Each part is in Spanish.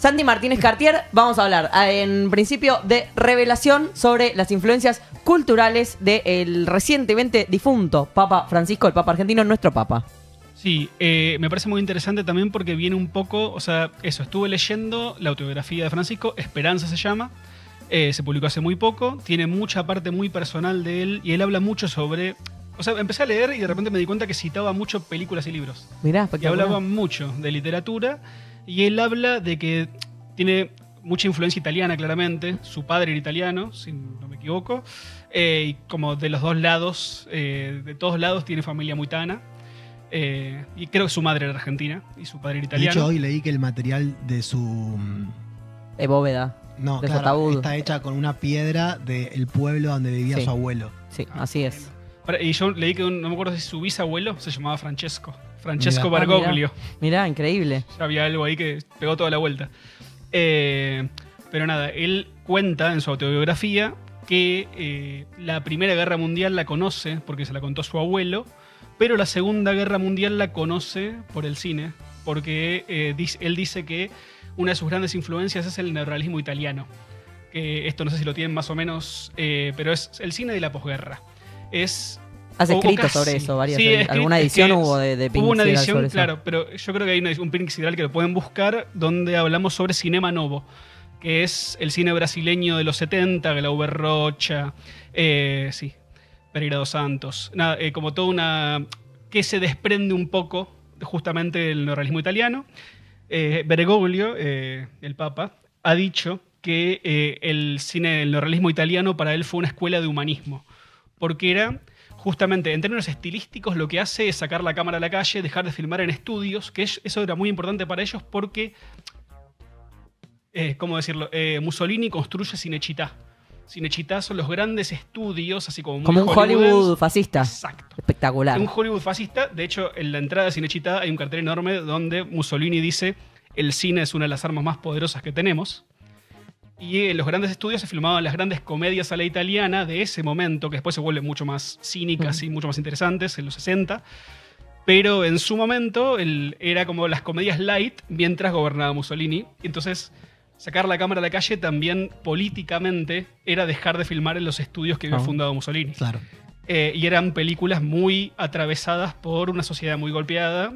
Santi Martínez Cartier, vamos a hablar en principio de revelación sobre las influencias culturales del recientemente difunto Papa Francisco, el Papa argentino, nuestro Papa. Sí, me parece muy interesante también porque viene un poco, o sea, eso, estuve leyendo la autobiografía de Francisco, Esperanza se llama, se publicó hace muy poco, tiene mucha parte muy personal de él y él habla mucho sobre... O sea, empecé a leer y de repente me di cuenta que citaba mucho películas y libros. Mirá, y hablaba mucho de literatura y él habla de que tiene mucha influencia italiana, claramente. Su padre era italiano, si no me equivoco. Y como de los dos lados, de todos lados tiene familia muitana. Y creo que su madre era argentina y su padre era italiano. De hecho, hoy leí que el material de su... bóveda. No, de claro, su ataúd. está hecha con una piedra del pueblo donde vivía Sí. su abuelo. Sí, así es. Y yo leí que no me acuerdo si su bisabuelo se llamaba Francesco. Francesco Mirá. Bergoglio. Mirá, increíble. Ya había algo ahí que pegó toda la vuelta. Pero nada, él cuenta en su autobiografía que la Primera Guerra Mundial la conoce porque se la contó su abuelo, pero la Segunda Guerra Mundial la conoce por el cine, porque él dice que una de sus grandes influencias es el neorrealismo italiano. Que esto no sé si lo tienen más o menos, pero es el cine de la posguerra. Has escrito casi. sobre eso, varias. Sí, ¿Alguna edición hubo de Pink Hubo una Sidral edición, sobre eso? claro, pero yo creo que hay un Pink Sidral que lo pueden buscar, donde hablamos sobre Cinema Novo, que es el cine brasileño de los 70, Glauber Rocha, sí, Pereira dos Santos. Nada, como toda una... que se desprende un poco justamente del neorrealismo italiano. Bergoglio, el Papa, ha dicho que el neorrealismo italiano para él fue una escuela de humanismo, porque era justamente en términos estilísticos lo que hace es sacar la cámara a la calle, dejar de filmar en estudios, que eso era muy importante para ellos porque, ¿cómo decirlo? Mussolini construye Cinecittà. Cinecittà son los grandes estudios, así como muy Como un Hollywood fascista. Exacto. Espectacular. Un Hollywood fascista. De hecho, en la entrada de Cinecittà hay un cartel enorme donde Mussolini dice: el cine es una de las armas más poderosas que tenemos. Y en los grandes estudios se filmaban las grandes comedias a la italiana de ese momento, que después se vuelven mucho más cínicas y mucho más interesantes en los 60. Pero en su momento era como las comedias light mientras gobernaba Mussolini. Y entonces sacar la cámara a la calle también políticamente era dejar de filmar en los estudios que había fundado Mussolini. Claro. Y eran películas muy atravesadas por una sociedad muy golpeada,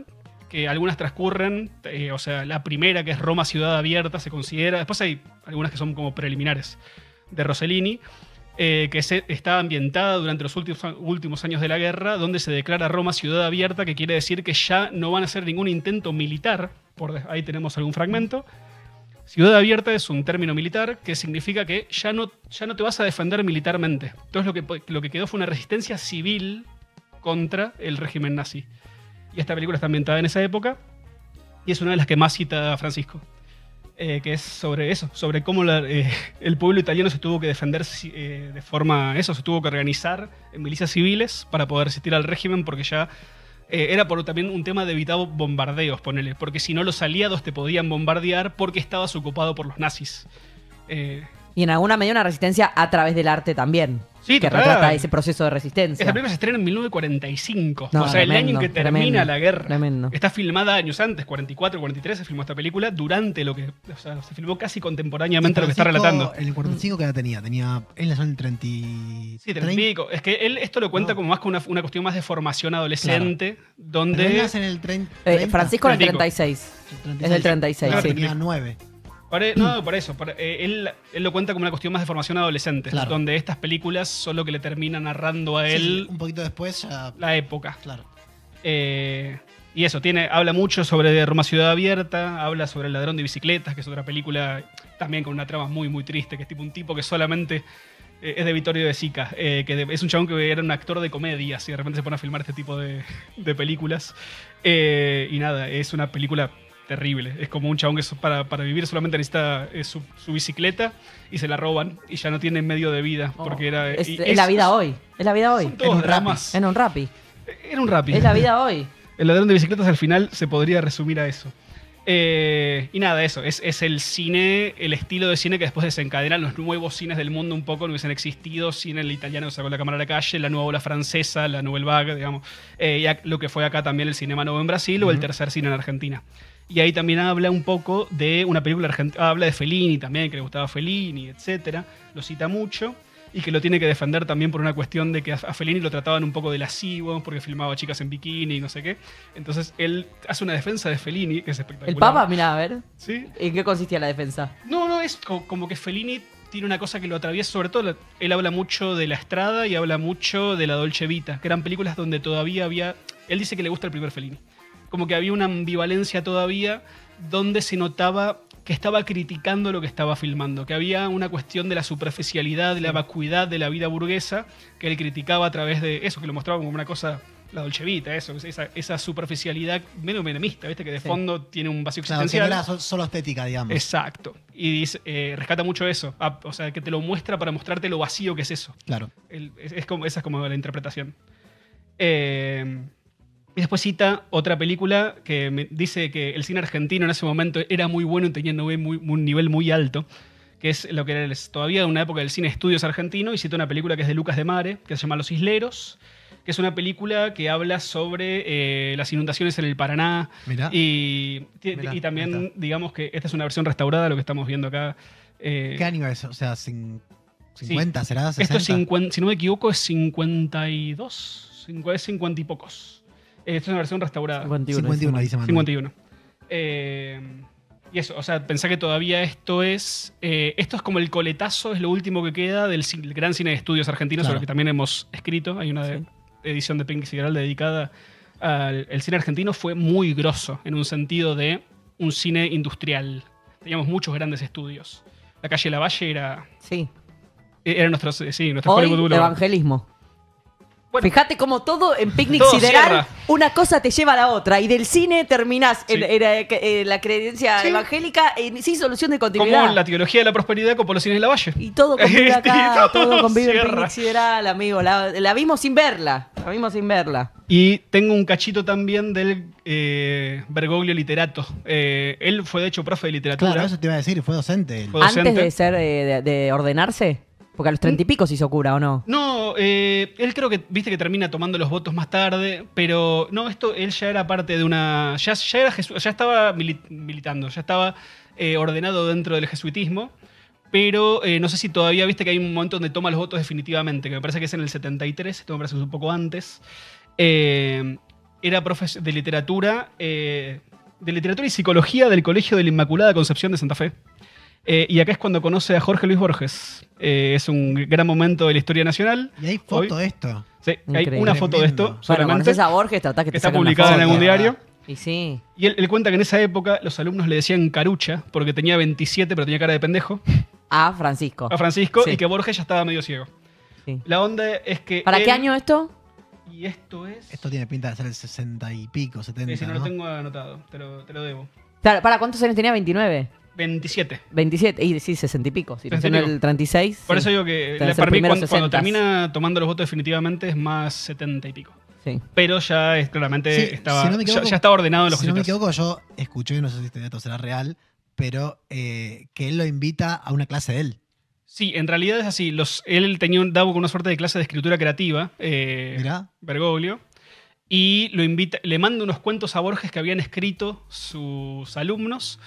que algunas transcurren, o sea, la primera, que es Roma Ciudad Abierta, se considera. Después hay algunas que son como preliminares de Rossellini, que está ambientada durante los últimos años de la guerra, donde se declara Roma Ciudad Abierta, que quiere decir que ya no van a hacer ningún intento militar. Ahí tenemos algún fragmento. Ciudad Abierta es un término militar que significa que ya no te vas a defender militarmente. Entonces lo que quedó fue una resistencia civil contra el régimen nazi. Y esta película está ambientada en esa época y es una de las que más cita Francisco, que es sobre eso, sobre cómo el pueblo italiano se tuvo que defender de forma... se tuvo que organizar en milicias civiles para poder resistir al régimen, porque ya era también un tema de evitar bombardeos, ponele, porque si no los aliados te podían bombardear porque estabas ocupado por los nazis. Y en alguna medida una resistencia a través del arte también. Sí, que total. retrata ese proceso de resistencia. Esta película se estrena en 1945. No, o sea, el año en tremendo, que termina tremendo, la guerra. tremendo. Está filmada años antes, 44, 43, se filmó esta película durante lo que... O sea, se filmó casi contemporáneamente a lo que está relatando. ¿En el 45 qué edad tenía? Él nació en el 30... Sí, 30 y pico. Es que él esto lo cuenta como más que una cuestión más de formación adolescente, Pero donde... él nace en el 30. Francisco en el 30. 36. Es del 36, Claro, sí. tenía 9. No, por eso. Él lo cuenta como una cuestión más de formación adolescente, Claro. donde estas películas son lo que le termina narrando a Sí, él un poquito después ya... la época. Claro. Y eso, habla mucho sobre Roma Ciudad Abierta, habla sobre El ladrón de bicicletas, que es otra película también con una trama muy, muy triste, que es tipo un tipo que solamente es de Vittorio De Sica, es un chabón que era un actor de comedias y de repente se pone a filmar este tipo de películas. Y nada, es una película terrible. Es como un chabón que para vivir solamente necesita su bicicleta y se la roban y ya no tiene medio de vida. Porque Es la vida hoy. Es la vida hoy. Son todos dramas. En un rapi. Era un Rappi. Es la vida hoy. El ladrón de bicicletas al final se podría resumir a eso. Y nada, eso. Es el cine, el estilo de cine que después desencadenan los nuevos cines del mundo un poco, no hubiesen existido. Cine el italiano que sacó la cámara a la calle, la nueva ola francesa, la Nouvelle Vague, digamos. Y lo que fue acá también el Cinema Novo en Brasil o el tercer cine en Argentina. Y ahí también habla un poco de una película argentina, habla de Fellini también, que le gustaba Fellini, etcétera. Lo cita mucho y que lo tiene que defender también por una cuestión de que a Fellini lo trataban un poco de lascivo porque filmaba chicas en bikini y no sé qué. Entonces él hace una defensa de Fellini que es espectacular. El Papa, mirá, a ver. ¿Sí? ¿En qué consistía la defensa? No, es como que Fellini tiene una cosa que lo atraviesa, sobre todo él habla mucho de La Estrada y habla mucho de La Dolce Vita, que eran películas donde todavía había... Él dice que le gusta el primer Fellini. Como que había una ambivalencia todavía donde se notaba que estaba criticando lo que estaba filmando, que había una cuestión de la superficialidad, de la vacuidad de la vida burguesa, que él criticaba a través de eso, que lo mostraba como una cosa, la Dolce Vita, esa superficialidad medio menemista, ¿viste? Que de fondo tiene un vacío Claro, que existencial. no era solo estética, digamos. Exacto. Y dice, rescata mucho eso. O sea, que te lo muestra para mostrarte lo vacío que es eso. Claro. Esa es como la interpretación. Y después cita otra película que me dice que el cine argentino en ese momento era muy bueno y tenía un nivel muy alto, que es lo que era todavía una época del cine estudios argentino, y cita una película que es de Lucas de Mare, que se llama Los Isleros, que es una película que habla sobre las inundaciones en el Paraná. Mirá. Y Mirá, también, ahí está. digamos que esta es una versión restaurada de lo que estamos viendo acá. ¿Qué año es? O sea, 50, ¿será? 60. Esto es 50, si no me equivoco, es 52. Es 50 y pocos. Esta es una versión restaurada. 51 dice Manuel. 51. Y eso, o sea, pensá que todavía esto es como el coletazo, es lo último que queda del gran cine de estudios argentinos, Claro. sobre lo que también hemos escrito. Hay una edición de Pink Sideral dedicada al el cine argentino. Fue muy grosso, en un sentido de un cine industrial. Teníamos muchos grandes estudios. La calle Lavalle era Sí. nuestro Hoy, Hollywood Boulevard. evangelismo. Bueno. Fíjate como todo en Picnic Todo Sideral, cierra. una cosa te lleva a la otra. Y del cine terminás Sí. en la creencia Sí. evangélica sin solución de continuidad. Como la teología de la prosperidad con Polo Cines Lavalle. Y todo convive acá, Y todo todo convive en cierra. Picnic Sideral, amigo. La vimos sin verla. La vimos sin verla. Y tengo un cachito también del Bergoglio literato. Él fue de hecho profe de literatura. Claro, eso te iba a decir, fue docente él. Fue docente. Antes de ser de ordenarse, porque a los 30 y pico se hizo cura, ¿o no? No, él creo que, viste que termina tomando los votos más tarde, pero no, él ya era parte de una... Ya estaba militando, ya estaba ordenado dentro del jesuitismo, pero no sé si todavía, viste que hay un momento donde toma los votos definitivamente, que me parece que es en el 73, esto me parece que es un poco antes. Era profe de literatura y psicología del Colegio de la Inmaculada Concepción de Santa Fe. Y acá es cuando conoce a Jorge Luis Borges. Es un gran momento de la historia nacional. Y hay foto de esto. Sí, hay Increíble. una foto de esto, Tremendo. Bueno, solamente, conoces a Borges, tratás que que te está saquen una publicada en foto. algún diario. Y sí. Y él cuenta que en esa época los alumnos le decían carucha, porque tenía 27, pero tenía cara de pendejo, A Francisco. a Francisco, Sí. y que Borges ya estaba medio ciego. Sí. La onda es que... ¿Para él- qué año esto? Y esto es... Esto tiene pinta de ser el 60 y pico, 70, si no ¿no? lo tengo anotado, te lo debo. Claro, ¿para cuántos años tenía? 29. 27. 27. Y sí, 60 y pico. Si 60 y nació en pico. el 36. Por sí. eso digo que Deben ser para mí primeros cuando 60s. termina tomando los votos definitivamente es más 70 y pico. Sí. Pero ya claramente Sí, estaba, si no me equivoco- ya estaba ordenado en los Si no me cositas. equivoco, yo escuché, no sé si este dato será real, pero que él lo invita a una clase de él. Sí, en realidad es así. Él daba una suerte de clase de escritura creativa, Mirá. Bergoglio, y le manda unos cuentos a Borges que habían escrito sus alumnos,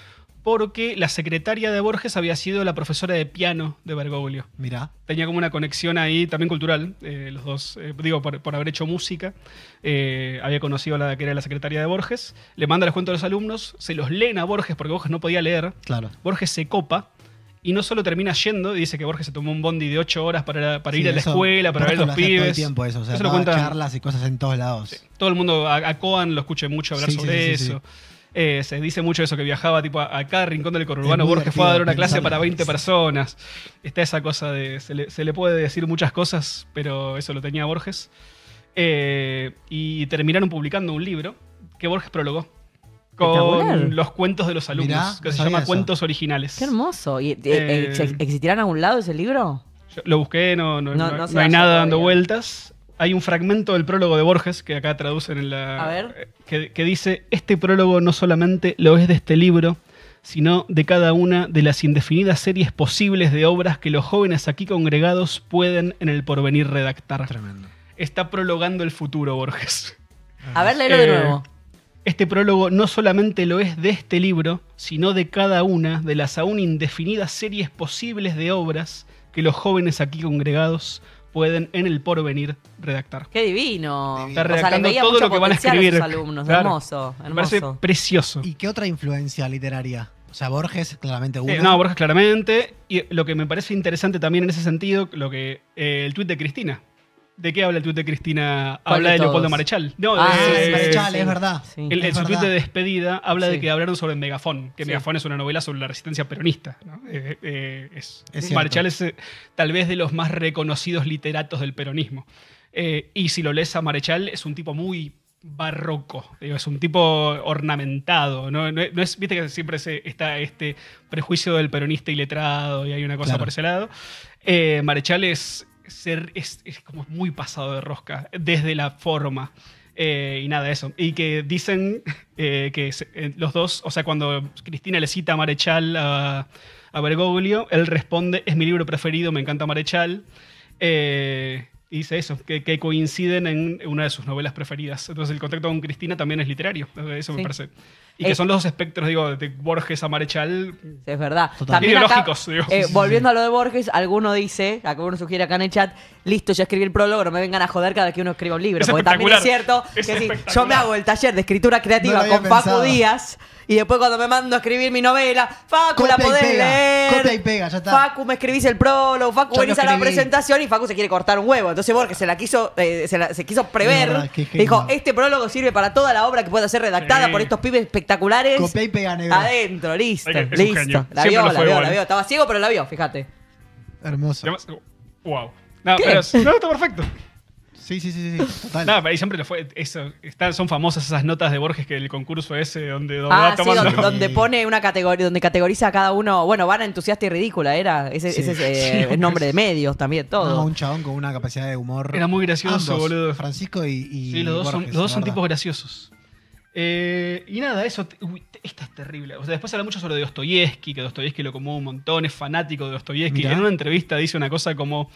porque la secretaria de Borges había sido la profesora de piano de Bergoglio. Mirá. Tenía como una conexión ahí también cultural, los dos, por haber hecho música. Había conocido a la que era la secretaria de Borges, le manda los cuentos a los alumnos, se los leen a Borges porque Borges no podía leer. Claro. Borges se copa y no solo termina yendo, y dice que Borges se tomó un bondi de 8 horas para Sí, ir a la eso, escuela, para ver Borges los lo hacía todo el pibes. tiempo eso, o sea, Eso lo daba cuenta- charlas y cosas en todos lados. Sí, todo el mundo, a Coan lo escuché mucho hablar Sí, sí, sobre sí, sí, eso. Se dice mucho eso, que viajaba tipo a cada rincón del conurbano. Es muy Borges fue a dar una divertido clase pensarlo. para 20 personas. Está esa cosa de... Se le puede decir muchas cosas, pero eso lo tenía Borges. Y terminaron publicando un libro que Borges prologó Espectacular. con los cuentos de los alumnos, Mirá, que no se sabía llama eso. Cuentos Originales. Qué hermoso. ¿Y, Eh, ¿Existirá en algún lado ese libro? Yo lo busqué, no No se hay halla nada dando todavía. vueltas. Hay un fragmento del prólogo de Borges, que acá traducen en la... A ver. Que dice, este prólogo no solamente lo es de este libro, sino de cada una de las indefinidas series posibles de obras que los jóvenes aquí congregados pueden en el porvenir redactar. Tremendo. Está prologando el futuro, Borges. A ver, léelo de Eh, nuevo. este prólogo no solamente lo es de este libro, sino de cada una de las aún indefinidas series posibles de obras que los jóvenes aquí congregados pueden en el porvenir redactar. ¡Qué divino! Está O sea, les redactando veía todo mucho lo que van a potencial escribir. sus alumnos. Claro. Hermoso, Me parece hermoso. precioso. ¿Y qué otra influencia literaria? O sea, Borges, claramente uno. No, Borges claramente. Y lo que me parece interesante también en ese sentido, lo que el tuit de Cristina. ¿De qué habla el tuit de Cristina? ¿Cuál Habla de de Leopoldo todos? Marechal. No, Ah, de- Marechal, sí. es verdad. Sí. En Es su tuit verdad. de despedida habla Sí. de que hablaron sobre Megafón, que Sí. Megafón es una novela sobre la resistencia peronista. ¿No? Es cierto. Marechal es tal vez de los más reconocidos literatos del peronismo. Y si lo lees a Marechal, es un tipo muy barroco, digo, es un tipo ornamentado. No es, viste que siempre está este prejuicio del peronista iletrado y hay una cosa Claro. por ese lado. Marechal es como muy pasado de rosca, desde la forma. Y nada, eso. Y que dicen los dos, o sea, cuando Cristina le cita a Marechal a Bergoglio, él responde, es mi libro preferido, me encanta Marechal. Y dice eso, que coinciden en una de sus novelas preferidas. Entonces el contacto con Cristina también es literario, eso me Sí. parece. Y que son los dos espectros, digo, de Borges a Marechal. Sí, es verdad. Total. También acá, Ideológicos, digo. volviendo a lo de Borges, alguno dice, uno sugiere acá en el chat, listo, ya escribí el prólogo, no me vengan a joder cada vez que uno escriba un libro. Es Porque también es espectacular. cierto Es que si espectacular. yo me hago el taller de escritura creativa No lo había con Facu pensado. Díaz, y después cuando me mando a escribir mi novela, Facu, la Copia y podés pega, leer. copia y pega, ya está. Facu, me escribís el prólogo, Facu, Ya venís lo a la escribí. presentación y Facu se quiere cortar un huevo. Entonces Borges se quiso prever. verdad, qué genio. Dijo, este prólogo sirve para toda la obra que pueda ser redactada Sí. por estos pibes espectaculares. Copia y pega, negro. Adentro, listo, Es un listo. genio. La Siempre vio, lo la fue vio, igual. la vio. Estaba ciego, pero la vio, fíjate. Hermoso. Además, wow. No, ¿Qué? pero no, está perfecto. Sí, total. No, pero ahí siempre lo fue. Son famosas esas notas de Borges que el concurso ese donde Ah, va sí, tomando. donde pone una categoría, donde categoriza a cada uno. Bueno, Vana, entusiasta y ridícula, era. Ese Sí. es Sí, el nombre de medios también, todo. No, un chabón con una capacidad de humor. Era muy gracioso, Ambos, boludo. Francisco y Sí, los dos Borges, son la verdad. tipos graciosos. Y nada, eso. Esta es terrible. O sea, después habla mucho sobre Dostoyevsky, que Dostoyevsky lo comó un montón, es fanático de Dostoyevsky. Mirá. En una entrevista dice una cosa como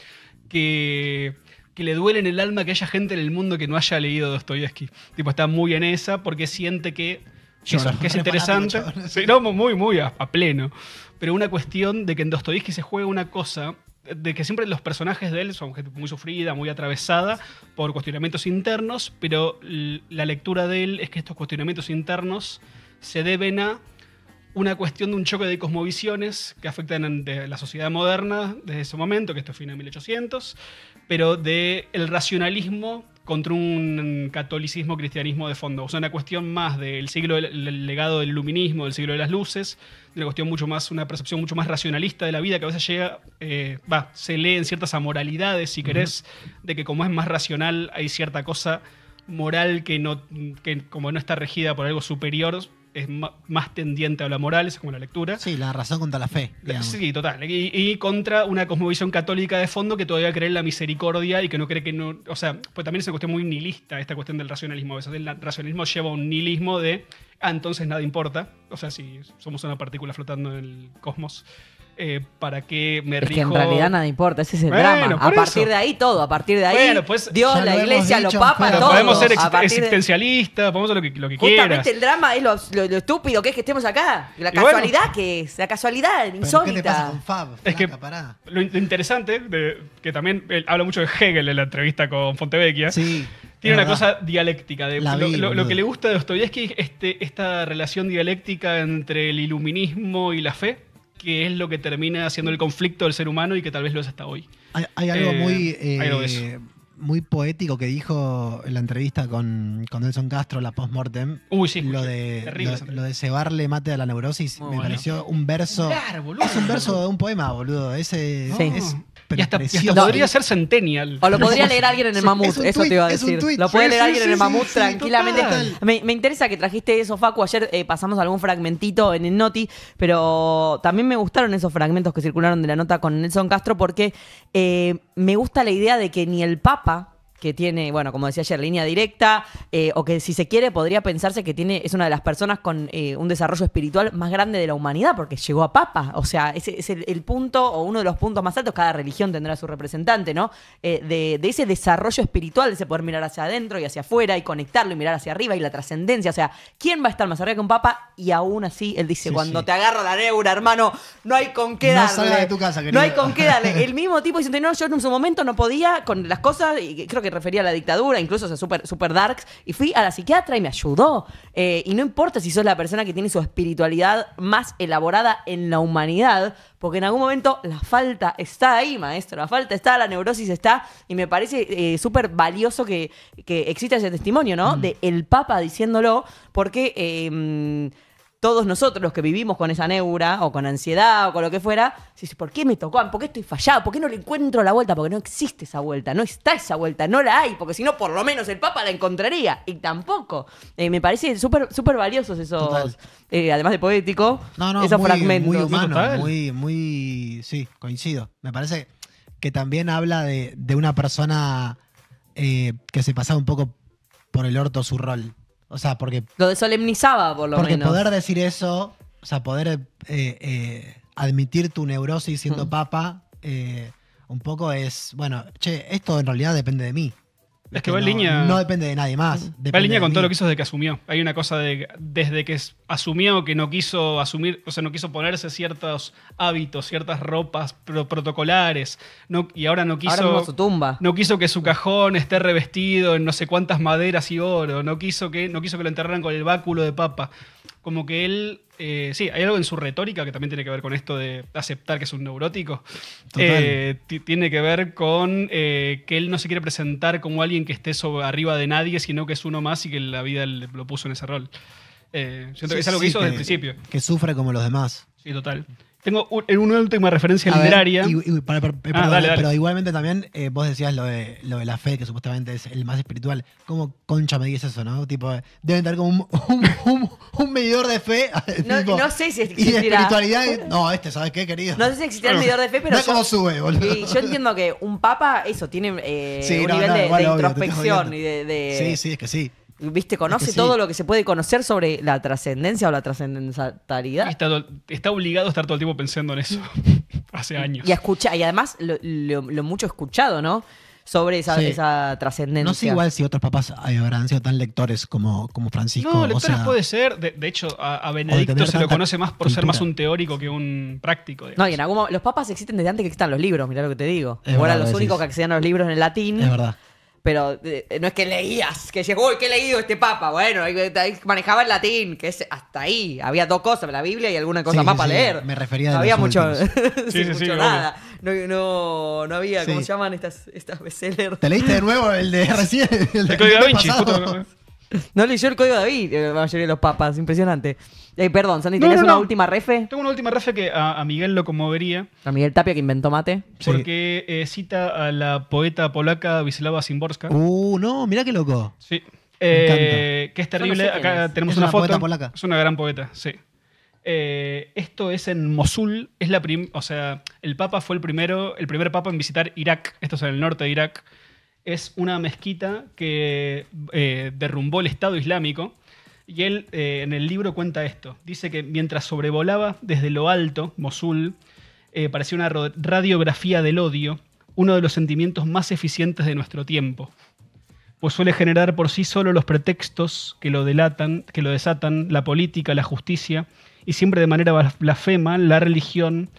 que le duele en el alma que haya gente en el mundo que no haya leído Dostoyevsky. Tipo, está muy en esa porque siente que Llora. que es Re interesante. fanático, chabón. Sí, no, muy a pleno. Pero una cuestión de que en Dostoyevsky se juega una cosa de que siempre los personajes de él son gente muy sufrida, muy atravesada por cuestionamientos internos, pero la lectura de él es que estos cuestionamientos internos se deben a una cuestión de un choque de cosmovisiones que afectan de la sociedad moderna desde ese momento, que esto es fin de 1800, pero del racionalismo contra un catolicismo, cristianismo de fondo. O sea, una cuestión más del siglo, el legado del iluminismo, del siglo de las luces, de una cuestión mucho más, una percepción mucho más racionalista de la vida, que a veces llega, se lee en ciertas amoralidades, si querés, de que como es más racional, hay cierta cosa moral que como no está regida por algo superior, es más tendiente a la moral, esa es como la lectura. Sí, la razón contra la fe. digamos. Sí, total. Y contra una cosmovisión católica de fondo que todavía cree en la misericordia y que no cree que no. O sea, pues también es una cuestión muy nihilista, esta cuestión del racionalismo. A veces el racionalismo lleva a un nihilismo de. Entonces nada importa. O sea, si somos una partícula flotando en el cosmos, ¿para qué me Es rijo? que en realidad nada importa, ese es el Bueno, drama. A por partir eso. de ahí todo, a partir de ahí Bueno, pues, Dios, ya la lo hemos iglesia, los dicho, papas, pero todo. Podemos ser A partir de- existencialistas, podemos ser lo que Justamente quieras. el drama es lo estúpido que es que estemos acá. La Y bueno. casualidad que es, la casualidad ¿Pero qué te pasa insólita. con Fab? Es que- Flaca, pará. Lo interesante, que también él habla mucho de Hegel en la entrevista con Fontevecchia, Sí. tiene es una verdad. cosa dialéctica. La vi, Lo boludo. que le gusta de Dostoyevsky es esta relación dialéctica entre el iluminismo y la fe, que es lo que termina haciendo el conflicto del ser humano y que tal vez lo es hasta hoy. Hay algo hay algo de eso. muy poético que dijo en la entrevista con Nelson Castro, la postmortem. Uy, sí, Lo escuché. de, Terrible esa lo de cebarle mate a la neurosis. Muy me bueno. pareció un verso. Claro, boludo. Es un verso de un poema, boludo. Ese Sí. es Y hasta precioso. podría ser centennial. O lo podría leer alguien en el mamut, es un eso tuit, te iba a es un decir. tuit. Lo puede Sí, leer sí, alguien en el sí, mamut sí, tranquilamente. total. Me interesa que trajiste eso, Facu. Ayer pasamos algún fragmentito en el Noti, pero también me gustaron esos fragmentos que circularon de la nota con Nelson Castro porque me gusta la idea de que ni el Papa, que tiene, bueno, como decía ayer, línea directa, o que si se quiere podría pensarse que es una de las personas con un desarrollo espiritual más grande de la humanidad, porque llegó a papa. O sea, ese es el punto, o uno de los puntos más altos, cada religión tendrá su representante, ¿no? De ese desarrollo espiritual, de ese poder mirar hacia adentro y hacia afuera y conectarlo y mirar hacia arriba y la trascendencia. O sea, ¿quién va a estar más arriba que un papa? Y aún así, él dice, cuando te agarra la neura, hermano, no hay con qué darle. No salgas de tu casa, querido. No hay con qué darle. El mismo tipo diciendo, no, yo en su momento no podía con las cosas, y creo que refería a la dictadura, incluso, o sea, super darks, y fui a la psiquiatra y me ayudó. Y no importa si sos la persona que tiene su espiritualidad más elaborada en la humanidad, porque en algún momento la falta está ahí, maestro. La falta está, la neurosis está, y me parece súper valioso que exista ese testimonio, ¿no? De el Papa diciéndolo, porque todos nosotros los que vivimos con esa neura o con ansiedad o con lo que fuera, ¿por qué me tocó? ¿Por qué estoy fallado? ¿Por qué no le encuentro la vuelta? Porque no existe esa vuelta, no está esa vuelta, no la hay, porque si no, por lo menos el Papa la encontraría, y tampoco. Me parece súper valiosos esos, además de poético, esos fragmentos. Muy humano, muy, sí, coincido. Me parece que también habla de una persona que se pasaba un poco por el orto su rol. O sea, porque... Lo desolemnizaba, por lo menos. Porque poder decir eso, o sea, poder admitir tu neurosis siendo papa, un poco es, bueno, che, esto en realidad depende de mí. Es que va en línea... No depende de nadie más. Va en línea con todo lo que hizo desde que asumió. Hay una cosa desde que asumió que no quiso asumir, o sea, no quiso ponerse ciertos hábitos, ciertas ropas protocolares, y ahora no quiso... Ahora mismo su tumba. No quiso que su cajón esté revestido en no sé cuántas maderas y oro, no quiso que lo enterraran con el báculo de papa. Como que él... sí, hay algo en su retórica que también tiene que ver con esto de aceptar que es un neurótico. Tiene que ver con que él no se quiere presentar como alguien que esté arriba de nadie, sino que es uno más y que la vida lo puso en ese rol. Siento que es algo que hizo desde el principio. Que sufre como los demás. Sí, total. Tengo una última referencia literaria. Dale. Pero igualmente también vos decías lo de la fe, que supuestamente es el más espiritual. ¿Cómo concha me dices eso, no? Tipo, deben tener como un medidor de fe. No sé si existirá. Y de espiritualidad. No, ¿sabes qué, querido? No sé si existirá el medidor de fe, pero cómo sube, boludo. Yo entiendo que un papa, eso, tiene un nivel de introspección y de... Sí, es que sí. ¿Viste? Conoce todo lo que se puede conocer sobre la trascendencia o la trascendentalidad. Está obligado a estar todo el tiempo pensando en eso. Hace años. Y a escuchar, y además lo mucho escuchado, ¿no? Sobre esa trascendencia. No sé igual si otros papas habrán sido tan lectores como Francisco. No, lectores puede ser. De hecho, a Benedicto se lo conoce más por ser más un teórico que un práctico. Digamos. No, y en algún momento, los papas existen desde antes que existan los libros, mirá lo que te digo. Eran los únicos que accedían a los libros en el latín. Es verdad. Pero no es que leías, que llegó y que he leído este papa. Bueno, ahí manejaba el latín, que es hasta ahí. Había dos cosas, la Biblia y alguna cosa más para leer. Me refería a no había mucho, mucho nada. No había, ¿cómo se llaman estas bestsellers? ¿Te leíste de nuevo el de recién? El Código Da Vinci. No leyó el Código Da Vinci, la mayoría de los papas, impresionante. Perdón, Sandy, ¿tenías una última refe? Tengo una última refe que a Miguel lo conmovería. A Miguel Tapia, que inventó mate. Porque cita a la poeta polaca Wisława Szymborska. No, mirá qué loco. Sí. Que es terrible. Acá tenemos una foto. Poeta polaca. Es una gran poeta, sí. Esto es en Mosul. O sea, el Papa fue el primer Papa en visitar Irak. Esto es en el norte de Irak. Es una mezquita que derrumbó el Estado Islámico. Y él en el libro cuenta esto. Dice que mientras sobrevolaba desde lo alto, Mosul, parecía una radiografía del odio, uno de los sentimientos más eficientes de nuestro tiempo. Pues suele generar por sí solo los pretextos que lo desatan, la política, la justicia, y siempre de manera blasfema, la religión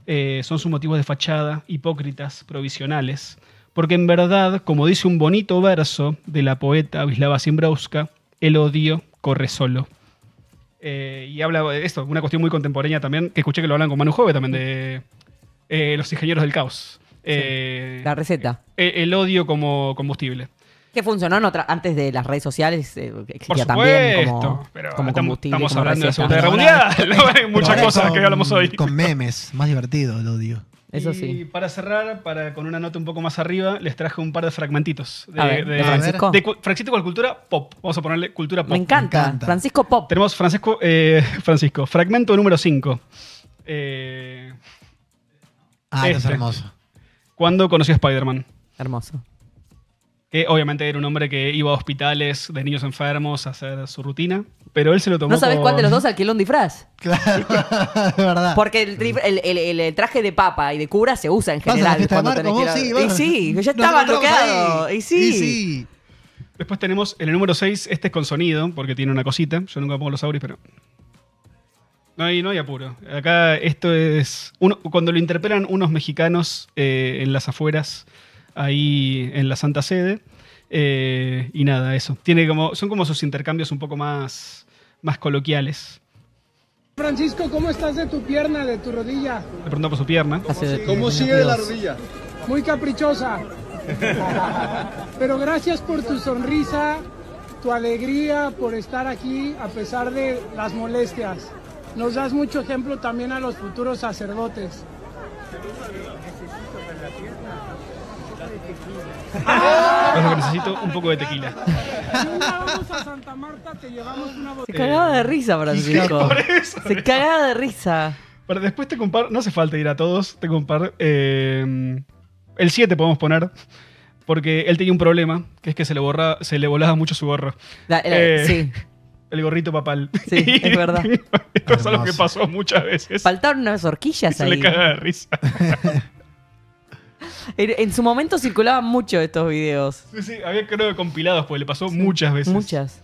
son sus motivos de fachada, hipócritas, provisionales. Porque en verdad, como dice un bonito verso de la poeta Wisława Szymborska, el odio corre solo. Y habla de esto, una cuestión muy contemporánea también, que escuché que lo hablan con Manu Jove también, de los ingenieros del caos. La receta. El odio como combustible. Que funcionó antes de las redes sociales, existía Por también pero como combustible. Estamos como hablando de la receta. Segunda Guerra Mundial. ¿No? Hay muchas cosas que hablamos hoy. Con memes, más divertido el odio. Eso y sí. Para cerrar, con una nota un poco más arriba, les traje un par de fragmentitos. ¿De Francisco? Francisco con cultura pop. Vamos a ponerle cultura pop. Me encanta. Francisco Pop. Tenemos Francisco. Fragmento número 5. Esto es hermoso. ¿Cuándo conoció a Spider-Man? Hermoso. que obviamente era un hombre que iba a hospitales de niños enfermos a hacer su rutina, pero él se lo tomó ¿No sabes con- cuál de los dos alquiló un disfraz? Claro, de verdad. Porque el traje de papa y de cura se usa en Vas a la general. fiesta de cuando Marco, tenés que vos ir sí, a- bueno. Y sí, ya Nos estaba encontramos bloqueado. ahí. Y sí. sí. Después tenemos en el número 6, este es con sonido, porque tiene una cosita. Yo nunca pongo los auris, pero... No hay apuro. Acá esto es... cuando lo interpelan unos mexicanos en las afueras, ahí en la Santa Sede. Y nada, eso. Son como sus intercambios un poco más coloquiales. Francisco, ¿cómo estás de tu pierna, de tu rodilla? Le preguntó por su pierna. ¿Cómo sigue de la rodilla? Muy caprichosa. Pero gracias por tu sonrisa, tu alegría, por estar aquí a pesar de las molestias. Nos das mucho ejemplo también a los futuros sacerdotes. Es lo que necesito, un poco de tequila. Si un día vamos a Santa Marta, te llevamos una Se botella. cagaba de risa, Francisco. Por eso. Se cagaba de risa. Pero después te comparo, no hace falta ir a todos, te comparo. El 7 podemos poner, porque él tenía un problema, que es que se le volaba mucho su gorro. Sí, El gorrito papal. Sí, es verdad. Esto es algo que Hermoso. pasó muchas veces. faltaron unas horquillas Se ahí. le caga de risa. En su momento circulaban mucho estos videos. Sí, sí, había creo que compilados, porque le pasó muchas veces. Muchas.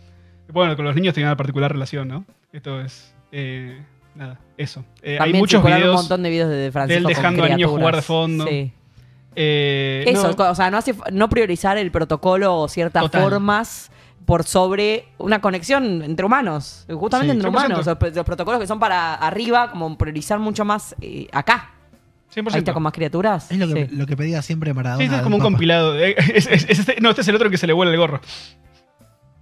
Bueno, con los niños tenía una particular relación, ¿no? Esto es... nada, eso. Hay También muchos circularon videos un montón de videos de Francisco de él dejando con a niños criaturas. jugar de fondo. Sí. No, Eso, o sea, no priorizar el protocolo o ciertas Total. formas por sobre una conexión entre humanos, justamente Sí, entre 100%. humanos. Los protocolos que son para arriba, como priorizar mucho más acá. 100%. Ahí está con más criaturas. Es Sí. lo que pedía siempre Maradona. Sí, este es del como un Papa. compilado. No, este es el otro que se le vuela el gorro.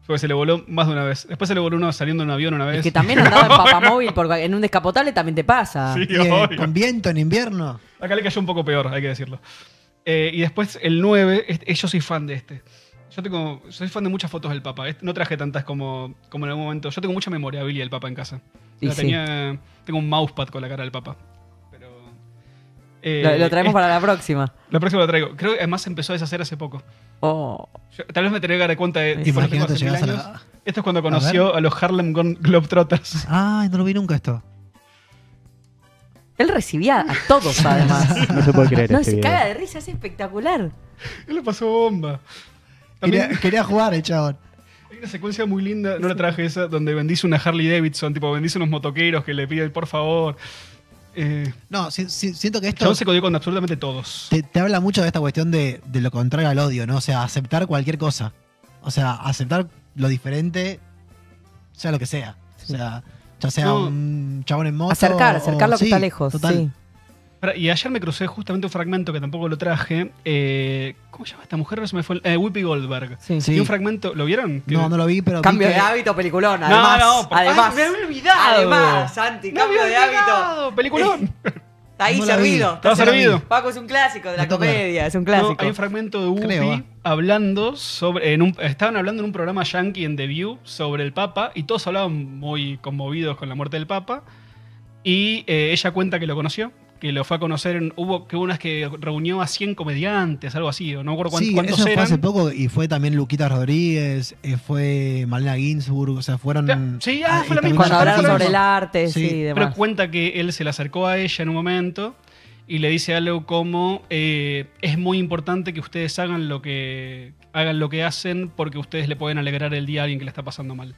Porque se le voló más de una vez. Después se le voló uno saliendo en un avión una vez. Es que también andaba en papamóvil, porque en un descapotable también te pasa. Sí, Y, obvio. con viento en invierno. Acá le cayó un poco peor, hay que decirlo. Y después el 9, yo soy fan de este. Soy fan de muchas fotos del Papa. No traje tantas como en algún momento. Yo tengo mucha memorabilia del Papa en casa. Y La sí. tengo un mousepad con la cara del Papa. Pero, Lo traemos para la próxima. La próxima lo traigo. Creo que además empezó a deshacer hace poco. Oh. Tal vez me tenía que dar cuenta de... Imagínate bueno, tengo hace llegás 1000 a la- años. Esto es cuando conoció a los Harlem Globetrotters. Ay, no lo vi nunca esto. Él recibía a todos, además. No se puede creer No, este se video. caga de risa, es espectacular. Él le pasó bomba. También Quería jugar el chabón. hay una secuencia muy linda, no la traje esa, donde bendice una Harley Davidson, tipo bendice unos motoqueros que le piden por favor. No, siento que El esto chabón se codió con absolutamente todos. te habla mucho de esta cuestión de lo contrario al odio, ¿no? O sea, aceptar cualquier cosa. O sea, aceptar lo diferente, sea lo que sea. O sea, ya sea No. un chabón en moto. Acercar lo que sí, está lejos. total. Sí. Y ayer me crucé justamente un fragmento que tampoco lo traje. ¿Cómo se llama esta mujer? No se me fue. Whoopi Goldberg. Sí. Sí. Y un fragmento, ¿lo vieron? Que- No, no lo vi, pero. Cambio vi de que- hábito, peliculón. Además, no, por- además, ¡Ay, me había olvidado! Además, Santi, ¡Me cambio había de hábito. olvidado! ¡Peliculón! Está ahí No la vi. servido. Estaba servido. Paco es un clásico de la Me toca. comedia, es un No, clásico. hay un fragmento de Whoopi Creo, hablando sobre. Estaban hablando en un programa yankee en The View sobre el Papa y todos hablaban muy conmovidos con la muerte del Papa. Y ella cuenta que lo conoció, que lo fue a conocer. Hubo unas que reunió a 100 comediantes, algo así, o no recuerdo Sí, cuántos eso fue eran. hace poco y fue también Luquita Rodríguez, fue Malena Ginsburg, o sea, fueron. Sí, y fue la también misma. Cuando hablaron Fue la sobre el misma. arte, Sí, sí, y Pero demás. cuenta que él se le acercó a ella en un momento y le dice algo como es muy importante que ustedes hagan lo que hacen porque ustedes le pueden alegrar el día a alguien que le está pasando mal.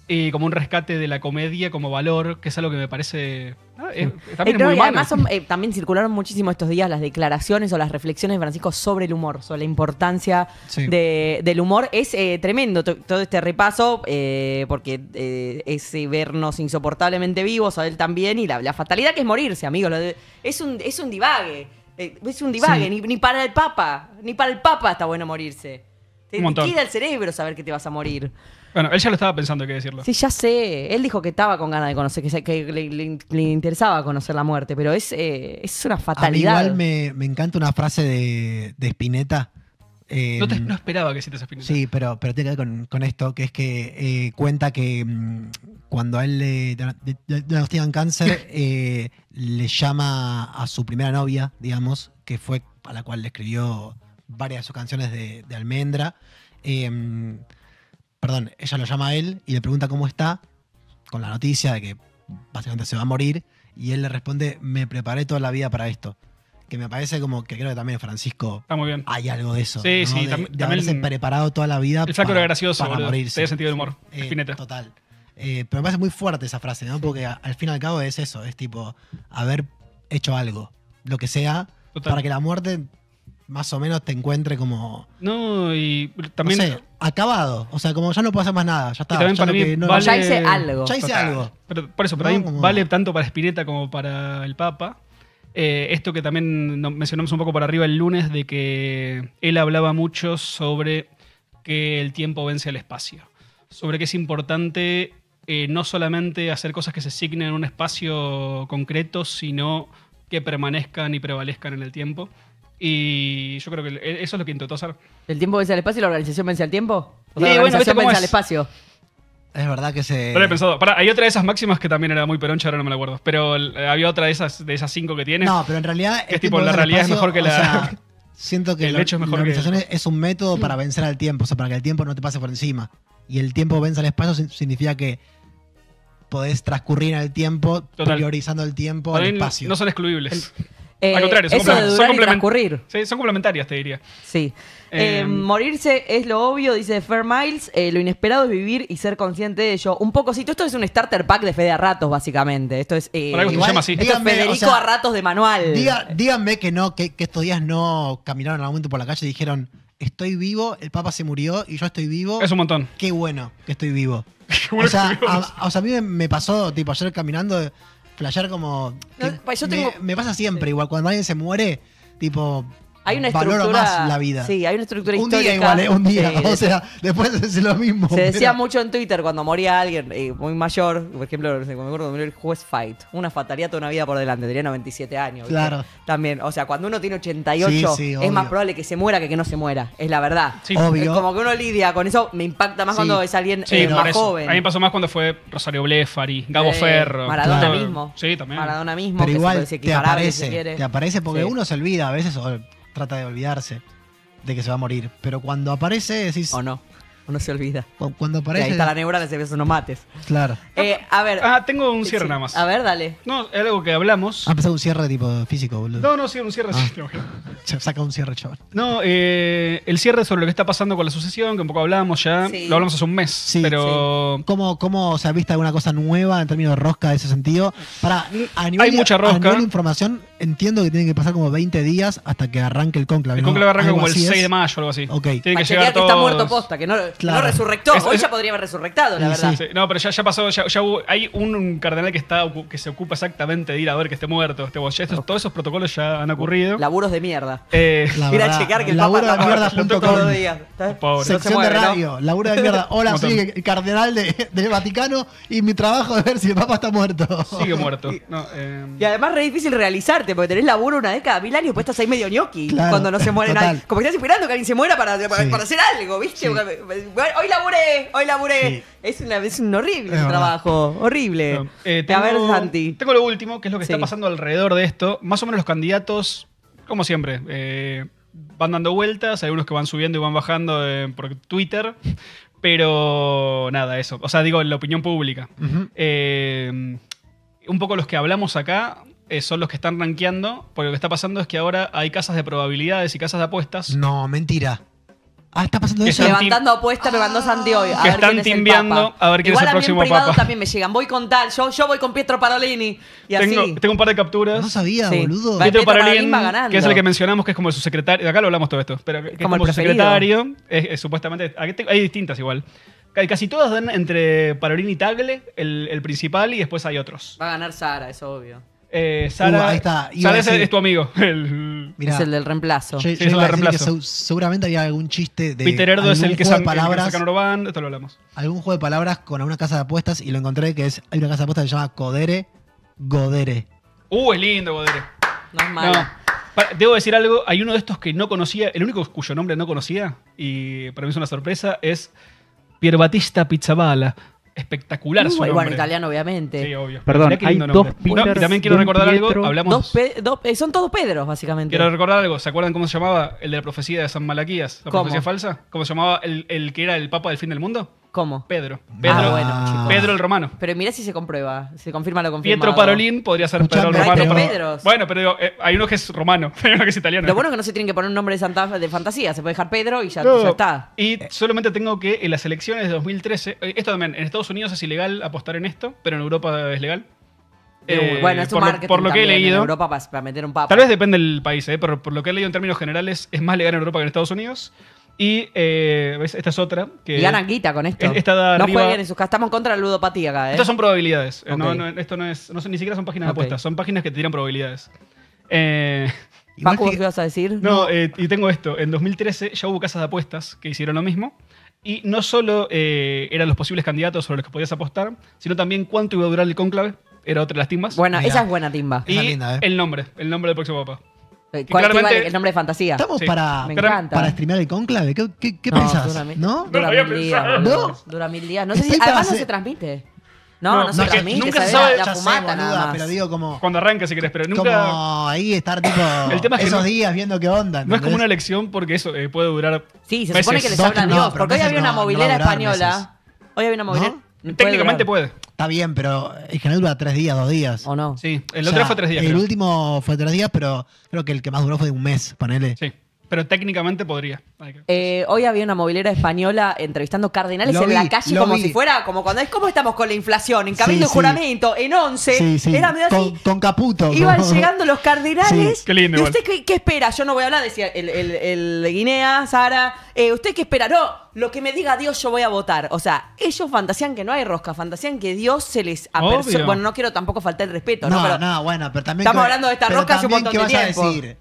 Y como un rescate de la comedia como valor, que es algo que me parece también es No, muy y humano. además también circularon muchísimo estos días las declaraciones o las reflexiones de Francisco sobre el humor, sobre la importancia Sí. del humor. Es tremendo todo este repaso, porque es vernos insoportablemente vivos, a él también, y la fatalidad que es morirse, amigos. Es un divague. Es un divague, Sí. ni para el Papa está bueno morirse. Te Un montón. queda el cerebro saber que te vas a morir. Bueno, él ya lo estaba pensando, hay que decirlo. Sí, ya sé. Él dijo que estaba con ganas de conocer, que le interesaba conocer la muerte, pero es una A mí fatalidad. igual me encanta una frase de Spinetta. No esperaba que hicieras esa opinión. Sí, pero tiene que ver con esto, que es que cuenta que cuando a él le diagnostican cáncer, le llama a su primera novia, digamos, que fue a la cual le escribió varias de sus canciones de Almendra. Perdón, ella lo llama a él y le pregunta cómo está, con la noticia de que básicamente se va a morir, y él le responde, me preparé toda la vida para esto. Que me parece como que creo que también Francisco Está muy bien. hay algo de eso. Sí, ¿no? sí, de también haberse preparado toda la vida El flaco era gracioso, para boludo. morirse. Tenía sentido del humor. Sí. Spinetta. Total. Pero me parece muy fuerte esa frase, ¿no? Porque al fin y al cabo es eso, es tipo haber hecho algo, lo que sea, Total. para que la muerte más o menos te encuentre como, No, y también. no sé, acabado. O sea, como ya no puedo hacer más nada, ya está. Y también ya para lo mí que no- vale- Ya hice algo. ya hice Total. algo. Pero por eso, pero No, también como- vale tanto para Spinetta como para el Papa. Esto que también mencionamos un poco por arriba el lunes, de que él hablaba mucho sobre que el tiempo vence al espacio. Sobre que es importante no solamente hacer cosas que se signen en un espacio concreto, sino que permanezcan y prevalezcan en el tiempo. Y yo creo que eso es lo que intentó hacer. ¿El tiempo vence al espacio y la organización vence al tiempo? O Sí, sea, la bueno, ¿viste organización cómo vence es? al espacio. Es verdad que se... No lo he pensado. Pará, hay otra de esas máximas que también era muy peroncha, ahora no me la acuerdo. Pero había otra de esas 5 que tiene. No, pero en realidad... Que el tipo, tiempo la del realidad es espacio, mejor que o la- sea, siento que el la, hecho es mejor la que- organización es un método para vencer al tiempo, o sea, para que el tiempo no te pase por encima. Y el tiempo vence al espacio significa que podés transcurrir en el tiempo Total. priorizando el tiempo Para al mí espacio. no son excluibles. Al contrario, eso de durar y complementarias. transcurrir. Sí, son complementarias, te diría. Sí. Eh, Morirse es lo obvio, dice Fair Miles. Lo inesperado es vivir y ser consciente de ello. Un poco, sí, esto es un starter pack de Fede a ratos, básicamente. Esto es, Por algo se igual- llama así. esto es Díganme, Federico o sea, a ratos de manual. Díganme que no, que estos días no caminaron en algún momento por la calle y dijeron, estoy vivo, el Papa se murió y yo estoy vivo. Es un montón. Qué bueno que estoy vivo. bueno o, sea, que estoy vivo. o sea, a mí me pasó, tipo, ayer caminando, flashear como... que No, yo tengo- me pasa siempre, igual, cuando alguien se muere, tipo... Hay una valoro estructura. más la vida. Sí, hay una estructura Un histórica. día igual, un día. Sí, o sea, después es lo mismo. se decía pero- mucho en Twitter cuando moría alguien muy mayor, por ejemplo, no sé, cuando me acuerdo de morir el juez Fight, una fatalidad toda una vida por delante, tenía 97 años. ¿viste? Claro. También, o sea, cuando uno tiene 88, Sí, sí, es obvio. más probable que se muera que no se muera, es la verdad. Sí. Obvio. Como que uno lidia con eso, me impacta más Sí. cuando es alguien Sí, por más eso. joven. A mí me pasó más cuando fue Rosario Blefari, Gabo Eh, Ferro. Maradona Claro. mismo. Sí, también. Maradona mismo, Pero que igual es equiparable, si se quiere. te aparece porque Sí. uno se olvida a veces o trata de olvidarse de que se va a morir. Pero cuando aparece, decís... O no, uno se olvida. Cuando Y aparece... ahí está la neurona, se ve unos mates. Claro. A ver. Ah, tengo un cierre sí. nada más. A ver, dale. No, es algo que hablamos. Ha empezado un cierre tipo físico, boludo. No, no, sí, un cierre. Ah. Sí, te imagino. Se saca un cierre, chaval. No, el cierre sobre lo que está pasando con la sucesión, que un poco hablamos ya. Sí. Lo hablamos hace un mes. Sí, pero. ¿Cómo se ha visto alguna cosa nueva en términos de rosca de ese sentido? A nivel, Hay mucha rosca. A nivel de información, entiendo que tiene que pasar como 20 días hasta que arranque el conclave. El ¿no? conclave arranca Algo como el así 6 es. de mayo o algo así. Ok. Tiene Para que chequear llegar que está todos- muerto posta, que no Claro. resurrectó. Es- Hoy es- ya podría haber resurrectado, la Sí, verdad. sí. Sí, no, pero ya pasó, ya hubo- hay un cardenal que se ocupa exactamente de ir a ver que esté muerto. Todos esos protocolos ya han ocurrido. Laburos de mierda. La Ir a verdad, chequear que el Papa laburodemierda.com. todos los días. Pobre. No se Sección mueve, de ¿no? radio, laburo de mierda. Hola, Un soy montón. el cardenal del Vaticano y mi trabajo es ver si el Papa está muerto. Sigue muerto. No, Y además re difícil realizarte, porque tenés laburo una vez cada 1000 años, pues estás ahí medio ñoqui Claro, cuando no se muere total. nadie. Como que estás esperando que alguien se muera para Sí. hacer algo, ¿viste? Sí. Bueno, hoy laburé. Sí. Es un horrible Es ese verdad. trabajo, horrible. no. A ver, Santi. Tengo lo último, que es lo que Sí. está pasando alrededor de esto. Más o menos los candidatos, como siempre, van dando vueltas. Hay algunos que van subiendo y van bajando por Twitter. Pero nada, eso. O sea, digo, en la opinión pública. Ujú. Un poco los que hablamos acá son los que están rankeando. Porque lo que está pasando es que ahora hay casas de probabilidades y casas de apuestas No, mentira. Ah, está pasando Que eso. están Levantando apuestas, me mandó Santi hoy. A Que ver están quién es el timbiando Papa. a ver quién Igual es el a mí próximo en privado Papa. también me llegan. Voy con tal, yo voy con Pietro Parolini. Y así. tengo un par de capturas. No sabía, Sí. boludo. Va- Pietro Pietro Parolin Parolin, va ganando. que es el que mencionamos, que es como su secretario. Acá lo hablamos todo esto, pero que es Como como el su preferido. secretario. Es supuestamente. Hay distintas igual. Casi todas dan entre Parolin y Tagle, el principal, y después hay otros. Va a ganar Sara, es obvio. Sara, ahí está. Iba Sara a decir- es tu amigo. El, Mirá, Es el del reemplazo. yo Sí, iba es a el decir que reemplazo. seguramente había algún chiste de Peter Erdo es algún el que juego de saca palabras, Urbán, esto lo hablamos. algún juego de palabras con alguna casa de apuestas y lo encontré que hay una casa de apuestas que se llama Codere Godere. Es lindo, Godere. No es malo. No. Debo decir algo, hay uno de estos que no conocía, el único cuyo nombre no conocía, y para mí es una sorpresa, es Pierbattista Pizzabala. espectacular su Bueno, nombre. italiano, obviamente. Sí, obvio. Perdón, Mirá qué hay lindo dos nombre. No, Peter, y también quiero un recordar algo, Pietro. hablamos... Son todos Pedros, básicamente. Quiero recordar algo, ¿se acuerdan cómo se llamaba el de la profecía de San Malaquías? ¿La ¿Cómo? profecía falsa? ¿Cómo se llamaba el que era el papa del fin del mundo? ¿Cómo? Pedro. bueno, Pedro el Romano. Pero mirá si se comprueba, se confirma lo confirmado. Pietro Parolín podría ser Pedro el Escuchame, Romano. hay pero- Pedros. Bueno, pero digo, hay uno que es romano, hay uno que es italiano. Lo bueno es que no se tienen que poner un nombre de fantasía, se puede dejar Pedro y ya, No. ya está. Y solamente tengo que en las elecciones de 2013, esto también, en Estados Unidos es ilegal apostar en esto, pero en Europa es legal. Bueno, es un marketing por lo que he también leído. en Europa para meter un papa. Tal vez depende del país, pero por lo que he leído en términos generales, es más legal en Europa que en Estados Unidos. Y ¿ves? Esta es otra. Que Y ganan guita con esto. Esta da no arriba- jueguen en sus casas. Estamos contra la ludopatía acá, ¿eh? Estas son probabilidades. Ok. Esto no es, ni siquiera son páginas de Ok. apuestas, son páginas que te tiran probabilidades. Igual Paco, que- ¿qué vas a decir? No, y tengo esto. En 2013 ya hubo casas de apuestas que hicieron lo mismo. Y no solo eran los posibles candidatos sobre los que podías apostar, sino también cuánto iba a durar el cónclave. Era otra de las timbas. Bueno, Mirá. esa es buena timba. y esa es linda, el nombre del próximo papa. ¿Cuál claramente- vale? El nombre de fantasía. ¿Estamos Sí. para, Me encanta. para streamear el conclave? ¿Qué No, pensás? dura ¿No? Dura No lo había 1000 días. pensado. boludo. ¿No? Dura 1000 días. No sé si. Estoy para Además no hacer- se transmite. No, No, se es que transmite. nunca se ve sabe- la Ya sé, fumata boluda, nada más. pero digo como... Cuando arranque, si querés, pero nunca. Como ahí estar tipo El tema es que esos no- días viendo qué onda. No es como ¿entendés? una elección porque eso puede durar. Sí, se meses. supone que les Dos, habla no, Dios. pero Porque hoy meses había una no, no va a movilera durar española. meses. Hoy había una movilera. ¿No? Técnicamente puede. Está bien, pero en general dura 3 días, 2 días. ¿O no? Sí, el O otro sea, fue 3 días. El creo. último fue 3 días, pero creo que el que más duró fue de un mes, ponele. Sí, pero técnicamente podría. Hay que- Hoy había una movilera española entrevistando cardenales Lo en la vi, calle lo como vi. si fuera, como cuando es, ¿cómo estamos con la inflación? En Cabildo Sí, y Juramento, en 11, Sí, sí. era medio así. Con Caputo. Iban como- llegando los cardenales. Sí. Qué lindo ¿Y igual. usted qué espera? Yo no voy a hablar, decía el de Guinea, Sara. ¿Usted qué espera? No, lo que me diga Dios yo voy a votar. O sea, ellos fantasían que no hay rosca, fantasían que Dios se les apersona. Obvio. Bueno, no quiero tampoco faltar el respeto, ¿no? No, Pero no, bueno, pero también... estamos hablando de esta pero rosca hace un también, montón ¿qué de vas a tiempo? decir?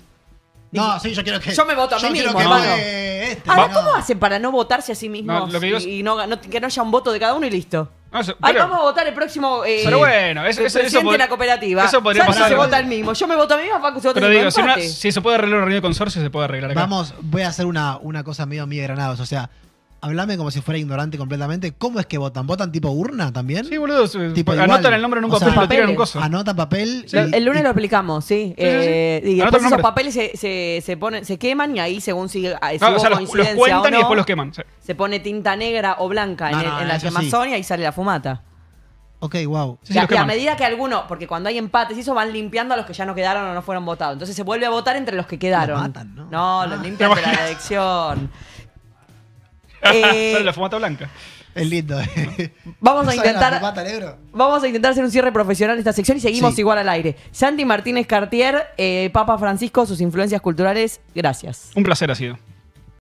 No, sí, yo quiero que... Yo me voto a mí quiero mismo, que hermano. vote este, A ver, no. ¿cómo hacen para no votarse a sí mismos? No, lo que digo es- y que no haya un voto de cada uno y listo. No, eso- Ay, pero- vamos a votar el próximo Pero bueno, eso presidente pod- de la cooperativa. eso podría Santi pasar. se vota el mismo. Yo me voto a mí mismo, Paco se vota Pero el digo, mismo. Empate. si se puede arreglar una reunión de consorcio, se puede arreglar acá. Vamos, voy a hacer una cosa medio Miguel Granados. O sea, hablame como si fuera ignorante completamente. ¿Cómo es que votan? ¿Votan tipo urna también? Sí, boludo. Tipo Anotan igual. el nombre en un O sea, papel y lo tiran en un papeles. coso. Anotan papel. Sí. y- El lunes y- lo explicamos, sí. sí. Y Anota después el esos nombre. papeles se ponen, se queman y ahí según si No, hubo o sea, los coincidencia cuentan o y no, después los queman. Sí. se pone tinta negra o blanca No, en, no, en la eso sí. quemazón y ahí sale la fumata. Ok, wow. Sí, y, a, los y a queman. medida que alguno, porque cuando hay empates y eso van limpiando a los que ya no quedaron o no fueron votados. Entonces se vuelve a votar entre los que quedaron. Los matan, ¿no? No, los Ah. limpian de la elección. Sale la fumata blanca. Es lindo. Vamos a ¿Sabes la intentar. fumata, negro? Vamos a intentar hacer un cierre profesional de esta sección y seguimos Sí. igual al aire. Santi Martínez Cartier, Papa Francisco, sus influencias culturales. Gracias. Un placer ha sido.